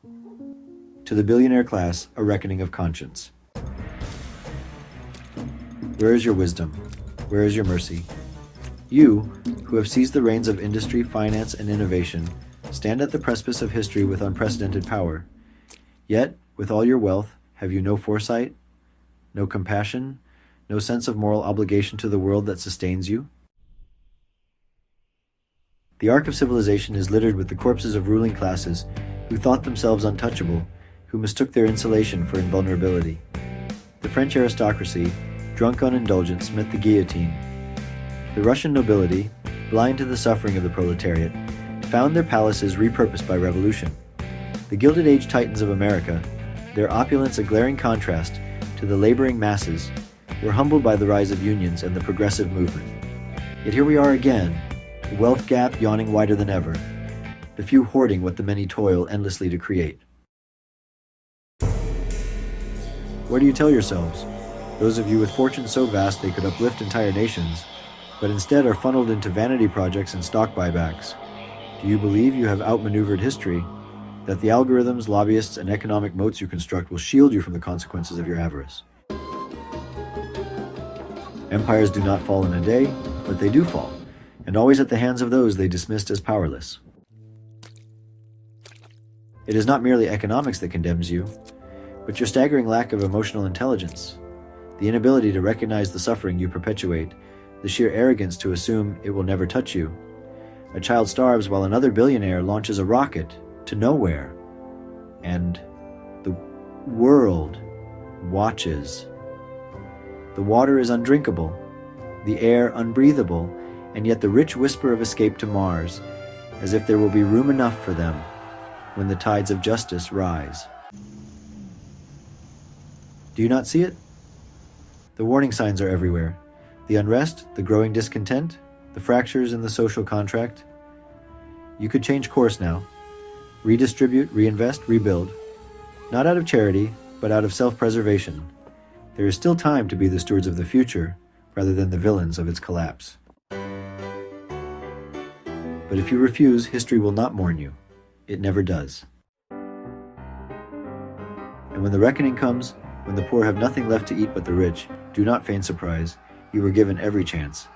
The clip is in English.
To the billionaire class, a reckoning of conscience. Where is your wisdom? Where is your mercy? You, who have seized the reins of industry, finance, and innovation, stand at the precipice of history with unprecedented power. Yet, with all your wealth, have you no foresight, no compassion, no sense of moral obligation to the world that sustains you? The ark of civilization is littered with the corpses of ruling classes who thought themselves untouchable, who mistook their insulation for invulnerability. The French aristocracy, drunk on indulgence, met the guillotine. The Russian nobility, blind to the suffering of the proletariat, found their palaces repurposed by revolution. The Gilded Age titans of America, their opulence a glaring contrast to the laboring masses, were humbled by the rise of unions and the progressive movement. Yet here we are again, the wealth gap yawning wider than ever, the few hoarding what the many toil endlessly to create. Where do you tell yourselves? Those of you with fortunes so vast they could uplift entire nations, but instead are funneled into vanity projects and stock buybacks. Do you believe you have outmaneuvered history, that the algorithms, lobbyists, and economic moats you construct will shield you from the consequences of your avarice? Empires do not fall in a day, but they do fall, and always at the hands of those they dismissed as powerless. It is not merely economics that condemns you, but your staggering lack of emotional intelligence, the inability to recognize the suffering you perpetuate, the sheer arrogance to assume it will never touch you. A child starves while another billionaire launches a rocket to nowhere, and the world watches. The water is undrinkable, the air unbreathable, and yet the rich whisper of escape to Mars, as if there will be room enough for them when the tides of justice rise. Do you not see it? The warning signs are everywhere. The unrest, the growing discontent, the fractures in the social contract. You could change course now. Redistribute, reinvest, rebuild. Not out of charity, but out of self-preservation. There is still time to be the stewards of the future, rather than the villains of its collapse. But if you refuse, history will not mourn you. It never does. And when the reckoning comes, when the poor have nothing left to eat but the rich, do not feign surprise. You were given every chance.